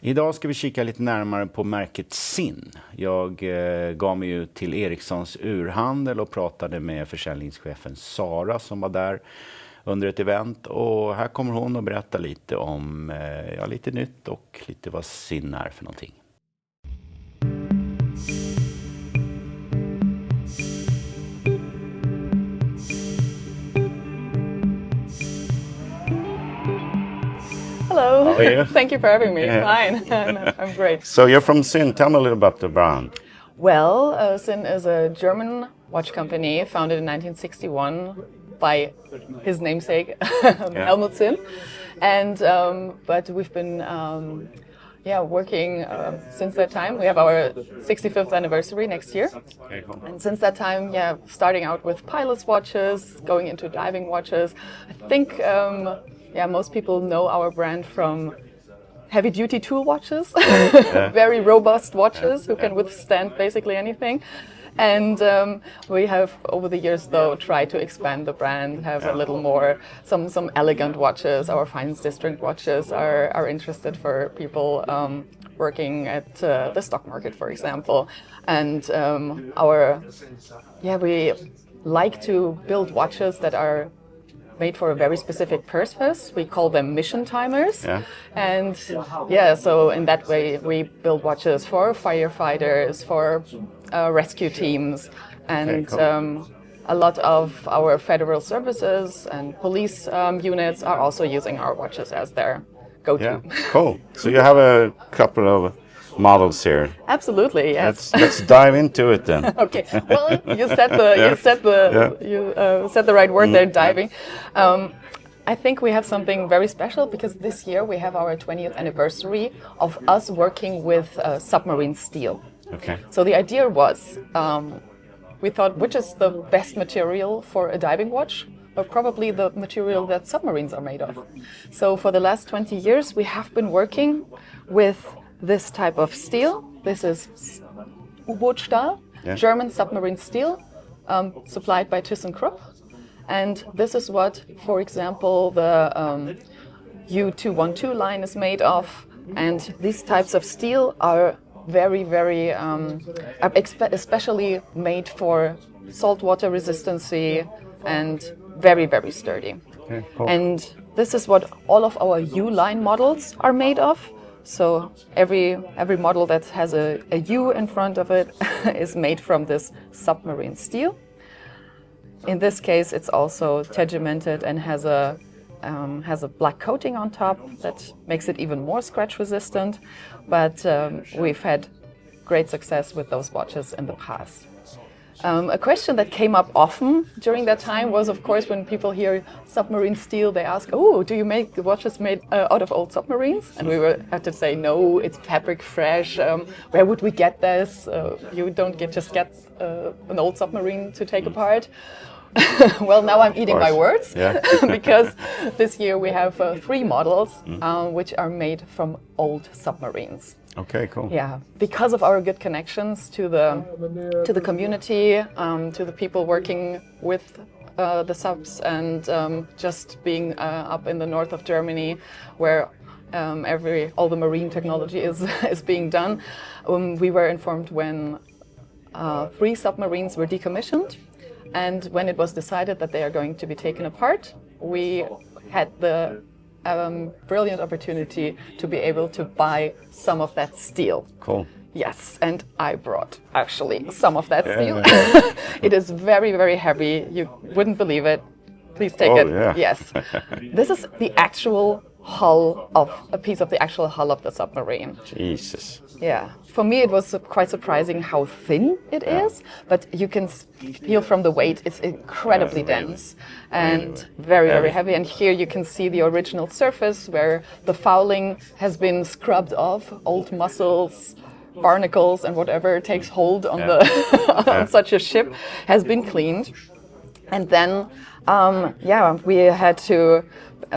Idag ska vi kika lite närmare på märket Sinn. Jag gav mig ut till Erikssons URhandel och pratade med försäljningschefen Sara som var där under ett event. Och här kommer hon att berätta lite om lite nytt och lite vad Sinn är för någonting. Hello. How are you? Thank you for having me. Fine. I'm great. So you're from Sinn. Tell me a little about the brand. Well, Sinn is a German watch company founded in 1961 by his namesake, Helmut Sinn. And but we've been working since that time. We have our 65th anniversary next year. Okay, cool. And since that time, starting out with pilot's watches, going into diving watches. I think most people know our brand from heavy-duty tool watches, very robust watches who can withstand basically anything. And we have, over the years, though, tried to expand the brand, have a little more, some elegant watches. Our finest district watches are interested for people working at the stock market, for example. And we like to build watches that are made for a very specific purpose. We call them mission timers. And so in that way we build watches for firefighters, for rescue teams, and a lot of our federal services and police units are also using our watches as their go-to. Yeah, cool. So you have a couple of models here. Absolutely, yes. Let's dive into it then. Okay. Well, you said the right word there, diving. I think we have something very special because this year we have our 20th anniversary of us working with submarine steel. Okay. So the idea was, we thought, which is the best material for a diving watch? But probably the material that submarines are made of. So for the last 20 years, we have been working with this type of steel. This is U-Boot-Stahl, German submarine steel, supplied by ThyssenKrupp. And this is what, for example, the U212 line is made of. And these types of steel are very, very, especially made for saltwater resistancy and very, very sturdy. Okay, cool. And this is what all of our U-line models are made of. So every model that has a U in front of it is made from this submarine steel. In this case, it's also tegimented and has a black coating on top that makes it even more scratch resistant. But we've had great success with those watches in the past. A question that came up often during that time was, of course, when people hear submarine steel, they ask, "Oh, do you make the watches made out of old submarines?" And we had to say, "No, it's fabric fresh. Where would we get this? You don't just get an old submarine to take apart." Well, now I'm eating my words, because this year we have 3 models which are made from old submarines. Okay, cool. Yeah, because of our good connections to the community, to the people working with the subs, and just being up in the north of Germany, where all the marine technology is being done. We were informed when 3 submarines were decommissioned, and when it was decided that they are going to be taken apart, we had the brilliant opportunity to be able to buy some of that steel. Cool. Yes, and I brought actually some of that steel. It is very, very heavy. You wouldn't believe it. Please take it. Yeah. Yes. This is the actual a piece of the actual hull of the submarine. Jesus. Yeah. For me, it was quite surprising how thin it is, but you can feel from the weight, it's incredibly dense and very, very heavy. And here you can see the original surface where the fouling has been scrubbed off, old mussels, barnacles, and whatever takes hold on on such a ship has been cleaned. And then, we had to,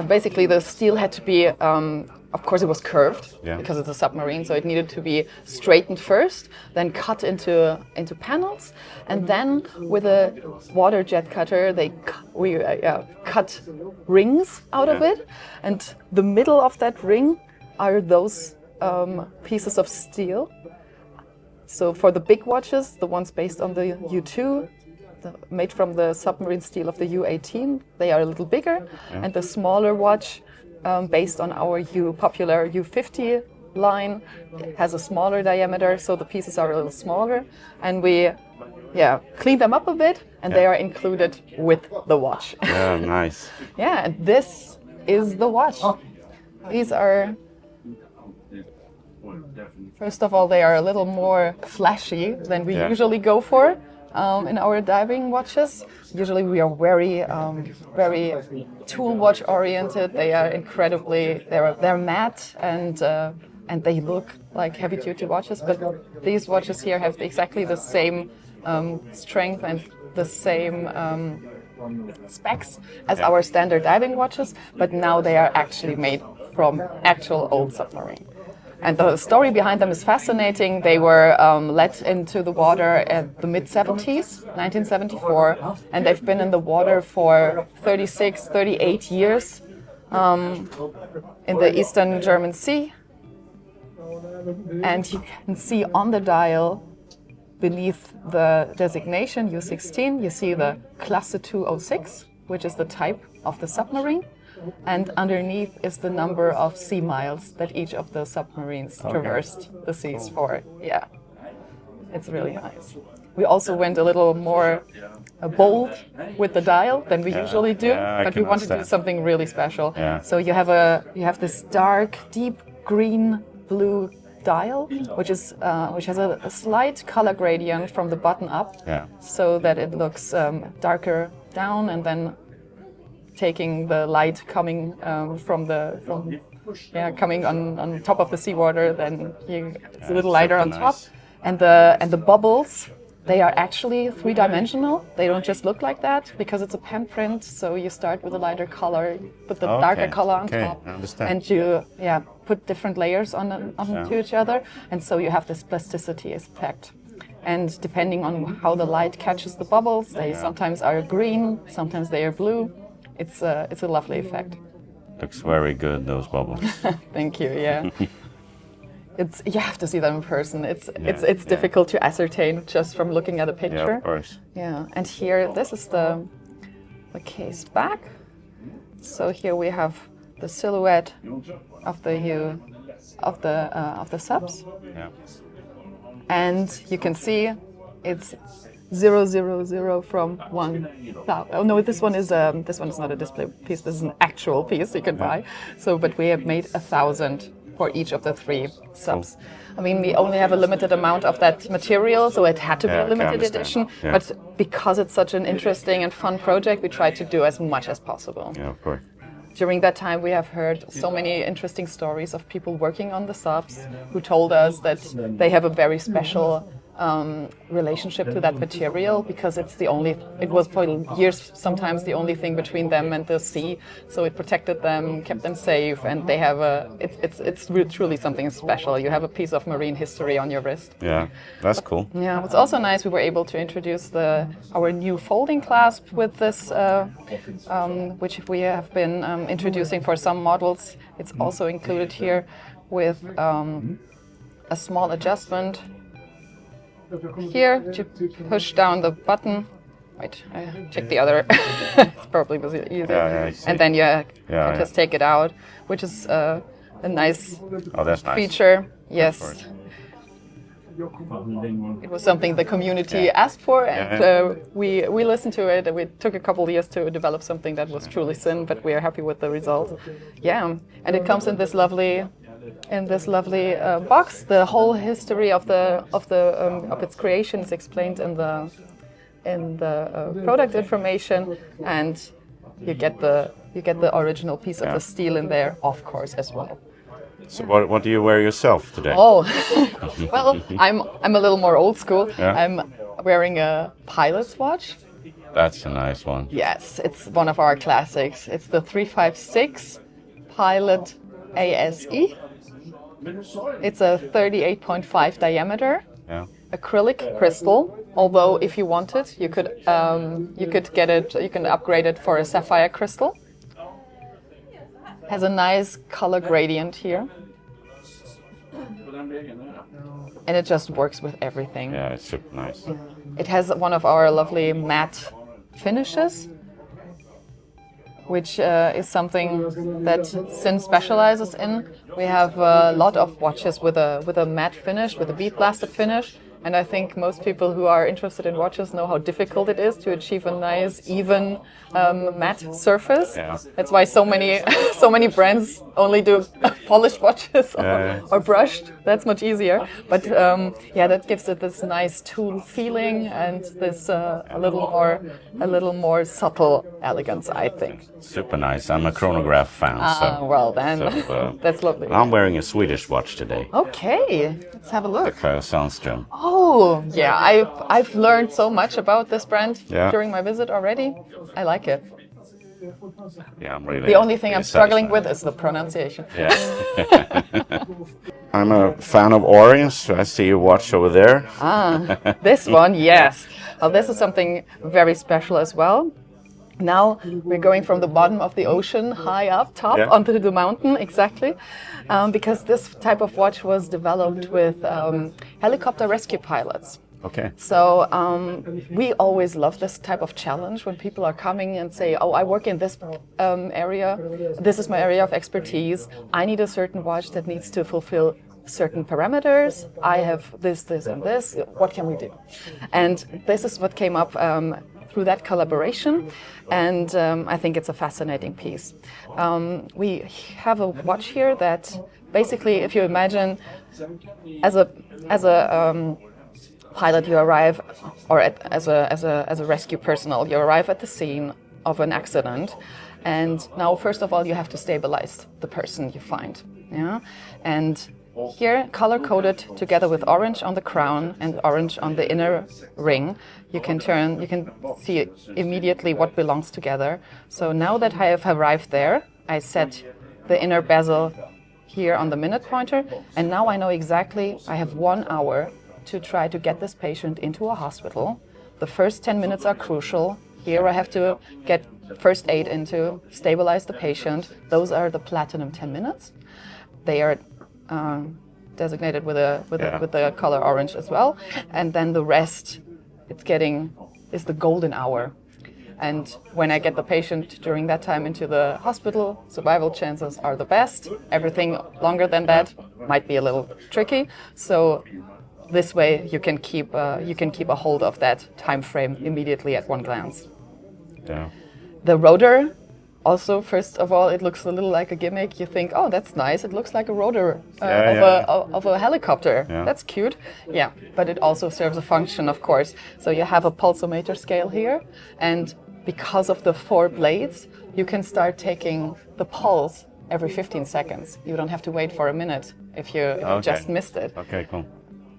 basically the steel had to be, of course it was curved because it's a submarine, so it needed to be straightened first, then cut into panels, and then with a water jet cutter we cut rings out of it, and the middle of that ring are those pieces of steel. So for the big watches, the ones based on the U2, made from the submarine steel of the U18, they are a little bigger, and the smaller watch based on our popular U50 line has a smaller diameter, so the pieces are a little smaller, and we clean them up a bit, and they are included with the watch. Yeah, nice. Yeah, and this is the watch. These are, first of all, they are a little more flashy than we usually go for in our diving watches. Usually we are very tool watch oriented. They are incredibly, they're matte and they look like heavy duty watches, but these watches here have exactly the same strength and the same specs as our standard diving watches, but now they are actually made from actual old submarine. And the story behind them is fascinating. They were let into the water at the mid-70s, 1974, and they've been in the water for 36, 38 years in the Eastern German Sea. And you can see on the dial, beneath the designation U16, you see the Klasse 206, which is the type of the submarine. And underneath is the number of sea miles that each of the submarines traversed the seas for. Yeah, it's really nice. We also went a little more bold with the dial than we usually do, but we wanted to do something really special. Yeah. So you have this dark, deep green blue dial, which has a slight color gradient from the button up, so that it looks darker down, and then taking the light coming coming on top of the seawater, then it's a little lighter on top. And the bubbles, they are actually three-dimensional. They don't just look like that because it's a pen print. So you start with a lighter color, put the darker color on top, and you put different layers onto each other, and so you have this plasticity effect. And depending on how the light catches the bubbles, they sometimes are green, sometimes they are blue. It's a lovely effect. Looks very good, those bubbles. Thank you. Yeah, you have to see them in person. It's difficult to ascertain just from looking at a picture. Yeah, of course. Yeah, and here this is the case back. So here we have the silhouette of the subs. Yeah. And you can see it's 000 from 1,000. Oh no, this one is not a display piece. This is an actual piece you can buy. So, but we have made 1,000 for each of the 3 subs. I mean, we only have a limited amount of that material, so it had to be a limited edition. Yeah. But because it's such an interesting and fun project, we tried to do as much as possible. Yeah, of course. During that time, we have heard so many interesting stories of people working on the subs who told us that they have a very special relationship to that material because it was for years sometimes the only thing between them and the sea, so it protected them, kept them safe, and they have it's truly something special. You have a piece of marine history on your wrist. Yeah, that's cool. Yeah, what's also nice, we were able to introduce our new folding clasp with this, which we have been introducing for some models. It's also included here with a small adjustment here to push down the button. Wait, I check the other. It's probably easier. Yeah, and then you can just take it out, which is a nice feature. Nice. Yes. It was something the community asked for, and we listened to it. We took a couple of years to develop something that was truly Sinn, but we are happy with the result. Yeah, and it comes in this lovely box. The whole history of its creation is explained in the product information, and you get the original piece of the steel in there, of course, as well. So what do you wear yourself today? Oh, well, I'm a little more old school. Yeah? I'm wearing a pilot's watch. That's a nice one. Yes, it's one of our classics. It's the 356 Pilot ASE. It's a 38.5 diameter, acrylic crystal. Although, if you wanted, you could get it. You can upgrade it for a sapphire crystal. Has a nice color gradient here. and it just works with everything. Yeah, it's super nice. It has one of our lovely matte finishes, which is something that Sinn specializes in. We have a lot of watches with a matte finish, with a bead blasted finish. And I think most people who are interested in watches know how difficult it is to achieve a nice, even matte surface. Yeah. That's why so many brands only do polished watches or brushed. That's much easier. But that gives it this nice tool feeling and this a little more subtle elegance, I think. Super nice. I'm a chronograph fan. Well then, that's lovely. I'm wearing a Swedish watch today. Okay, let's have a look. The Sandström. Oh, yeah, I've learned so much about this brand during my visit already. I like it. Yeah, I'm really. The only thing I'm struggling satisfied with is the pronunciation. Yeah. I'm a fan of orange. I see a watch over there. This one, yes. Well, this is something very special as well. Now we're going from the bottom of the ocean high up top onto the mountain, exactly, because this type of watch was developed with helicopter rescue pilots. Okay. So we always love this type of challenge when people are coming and say, oh, I work in this area, this is my area of expertise, I need a certain watch that needs to fulfill certain parameters, I have this, and this, what can we do? And this is what came up through that collaboration, and I think it's a fascinating piece. We have a watch here that basically, if you imagine, as a pilot, you arrive, or as a rescue personnel, you arrive at the scene of an accident, and now first of all you have to stabilize the person you find. Yeah, and here, color-coded together with orange on the crown and orange on the inner ring, you can see immediately what belongs together. So now that I have arrived there, I set the inner bezel here on the minute pointer, and now I know exactly I have 1 hour to try to get this patient into a hospital. The first 10 minutes are crucial. Here I have to get first aid into, stabilize the patient. Those are the platinum 10 minutes. They are designated with the color orange as well, and then the rest is the golden hour. And when I get the patient during that time into the hospital, survival chances are the best. Everything longer than that might be a little tricky. So this way you can keep a hold of that time frame immediately at one glance. Yeah. The rotor. Also, first of all, it looks a little like a gimmick. You think, oh, that's nice. It looks like a rotor of a helicopter. Yeah. That's cute. Yeah, but it also serves a function, of course. So you have a pulsometer scale here, and because of the 4 blades, you can start taking the pulse every 15 seconds. You don't have to wait for a minute if you just missed it. Okay, cool.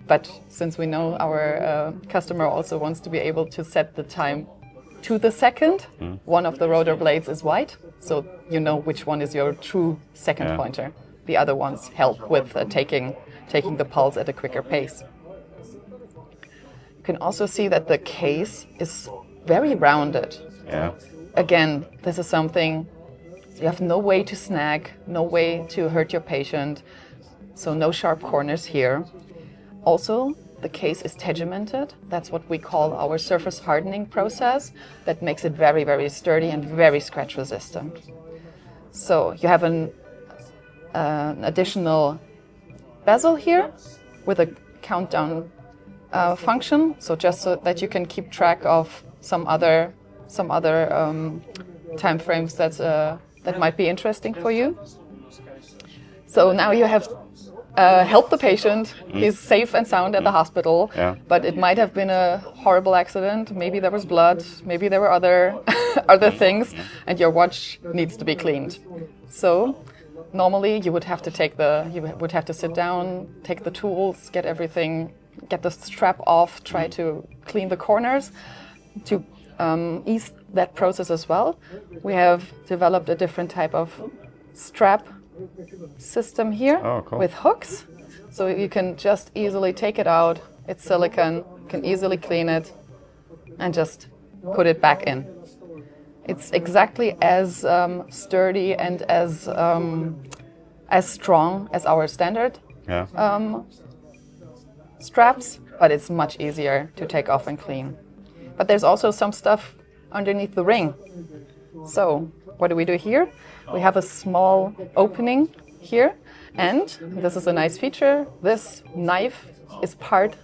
But since we know our customer also wants to be able to set the time to the second, one of the rotor blades is white, so you know which one is your true second pointer. The other ones help with taking the pulse at a quicker pace. You can also see that the case is very rounded. Yeah. Again, this is something you have no way to snag, no way to hurt your patient, so no sharp corners here. Also, the case is tegimented. That's what we call our surface hardening process. That makes it very, very sturdy and very scratch resistant. So you have an additional bezel here with a countdown function. So just so that you can keep track of some other time frames that might be interesting for you. So now you have help the patient. He's safe and sound at the hospital, but it might have been a horrible accident. Maybe there was blood, maybe there were other things, and your watch needs to be cleaned. So normally you would have to sit down, take the tools, get the strap off, try to clean the corners. To ease that process as well, we have developed a different type of strap system here with hooks, so you can just easily take it out. It's silicone, can easily clean it and just put it back in. It's exactly as sturdy and as strong as our standard straps, but it's much easier to take off and clean. But there's also some stuff underneath the ring. So what do we do here? We have a small opening here, and this is a nice feature. This knife is part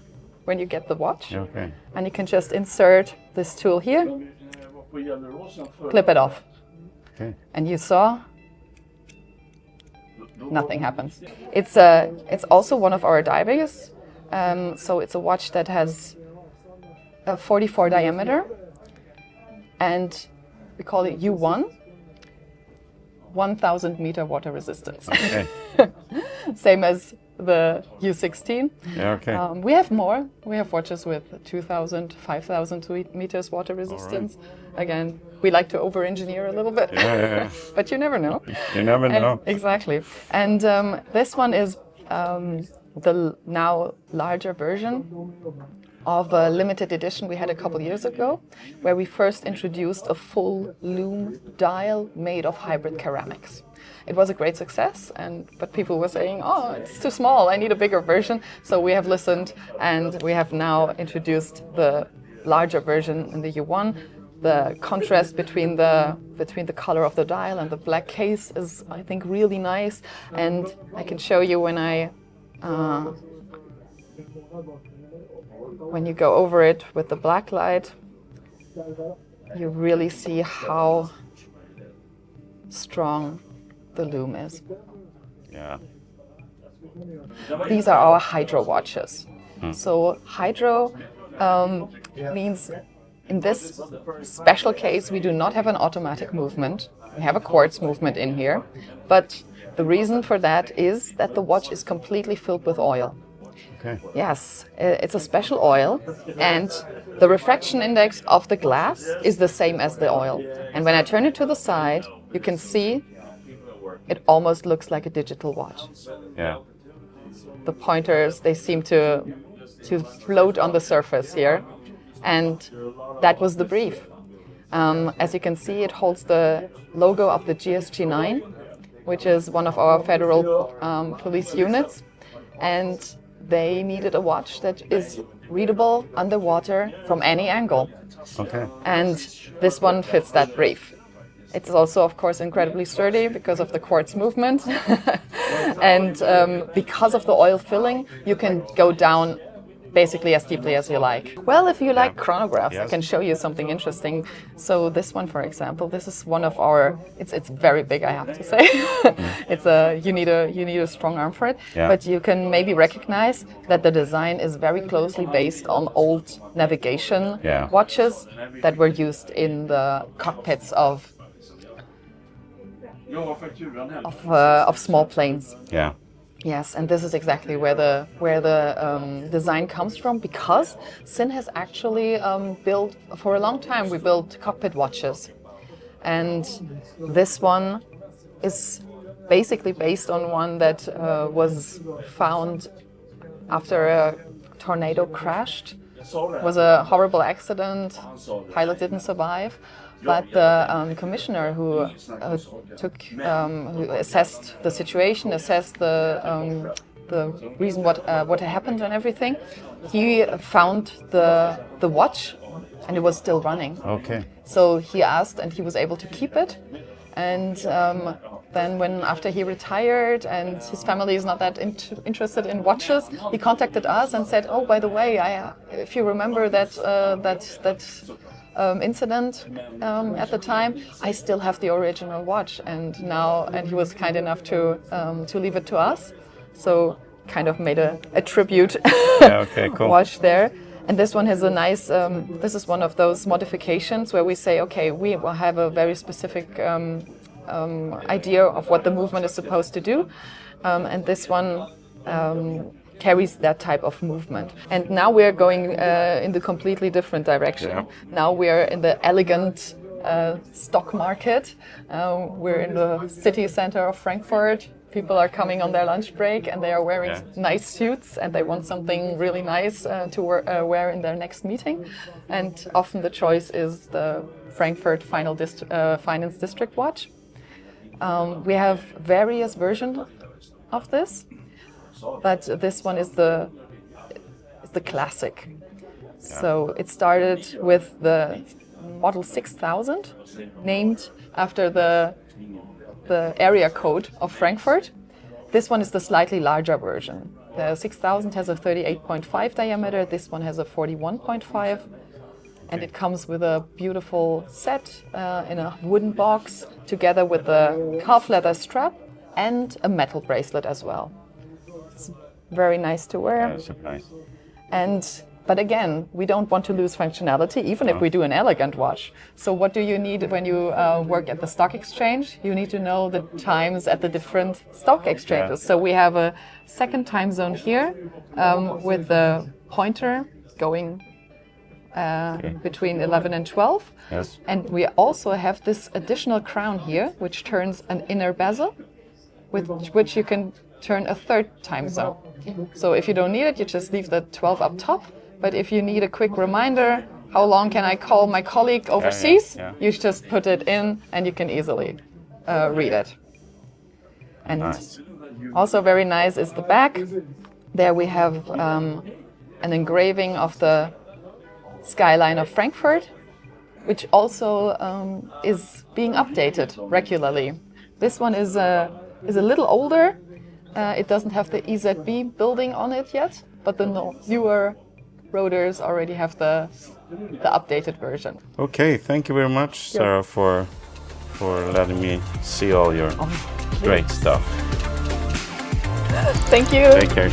when you get the watch. Okay. And you can just insert this tool here, clip it off. Okay. And you saw nothing happens. It's also one of our diaries. So it's a watch that has a 44 diameter, and we call it U1, 1,000 meter water resistance. Okay. Same as the U16. Yeah, okay. We have more. We have watches with 2,000, 5,000 meters water resistance. Right. Again, we like to over-engineer a little bit, but you never know. You never know. Exactly. And this one is the now larger version of a limited edition we had a couple years ago, where we first introduced a full loom dial made of hybrid ceramics. It was a great success, but people were saying, oh, it's too small, I need a bigger version. So we have listened, and we have now introduced the larger version in the U1. The contrast between the color of the dial and the black case is, I think, really nice. And I can show you when you go over it with the black light, you really see how strong the loom is. Yeah. These are our hydro watches. So hydro means in this special case we do not have an automatic movement. We have a quartz movement in here, but the reason for that is that the watch is completely filled with oil. Okay. Yes, it's a special oil, and the refraction index of the glass is the same as the oil. And when I turn it to the side, you can see it almost looks like a digital watch. Yeah. The pointers, they seem to float on the surface here, and that was the brief. As you can see, it holds the logo of the GSG-9, which is one of our federal police units, and they needed a watch that is readable underwater from any angle. Okay. And this one fits that brief. It's also, of course, incredibly sturdy because of the quartz movement. And because of the oil filling, you can go down basically as deeply as you like. Well, if you like chronographs, I can show you something interesting. So this one, for example, this is one of our, it's very big, I have to say. You need a strong arm for it. Yeah. But you can maybe recognize that the design is very closely based on old navigation watches that were used in the cockpits of small planes. Yeah. Yes, and this is exactly where the design comes from, because Sinn has actually built, for a long time, we built cockpit watches. And this one is basically based on one that was found after a tornado crashed. It was a horrible accident, pilot didn't survive. But the commissioner who who assessed the situation, assessed the reason what happened and everything, he found the watch, and it was still running. Okay. So he asked, and he was able to keep it. And then after he retired and his family is not that interested in watches, he contacted us and said, "Oh, by the way, if you remember that incident at the time, I still have the original watch." And he was kind enough to leave it to us. So kind of made a tribute cool. watch there. And this one has a nice, this is one of those modifications where we say, okay, we will have a very specific idea of what the movement is supposed to do. And this one carries that type of movement. And now we're going in the completely different direction. Yeah. Now we're in the elegant stock market. We're in the city center of Frankfurt. People are coming on their lunch break and they are wearing nice suits, and they want something really nice to wear in their next meeting. And often the choice is the Frankfurt Finance District watch. We have various versions of this. but this one is the classic. So it started with the Model 6000, named after the area code of Frankfurt. This one is the slightly larger version. The 6000 has a 38.5 diameter, this one has a 41.5, and it comes with a beautiful set in a wooden box, together with a calf leather strap and a metal bracelet as well. It's very nice to wear. That's nice. But again, we don't want to lose functionality, even if we do an elegant watch. So what do you need when you work at the stock exchange? You need to know the times at the different stock exchanges. Yeah. So we have a second time zone here with the pointer going between 11 and 12. Yes. And we also have this additional crown here, which turns an inner bezel, with which you can turn a third time zone. So if you don't need it, you just leave the 12 up top. But if you need a quick reminder, how long can I call my colleague overseas? You just put it in and you can easily read it. And Nice. also very nice is the back. There we have an engraving of the skyline of Frankfurt, which also is being updated regularly. This one is a little older. It doesn't have the EZB building on it yet, but the newer rotors already have the updated version. Okay, thank you very much, Sarah, for letting me see all your great stuff. Thank you. Take care.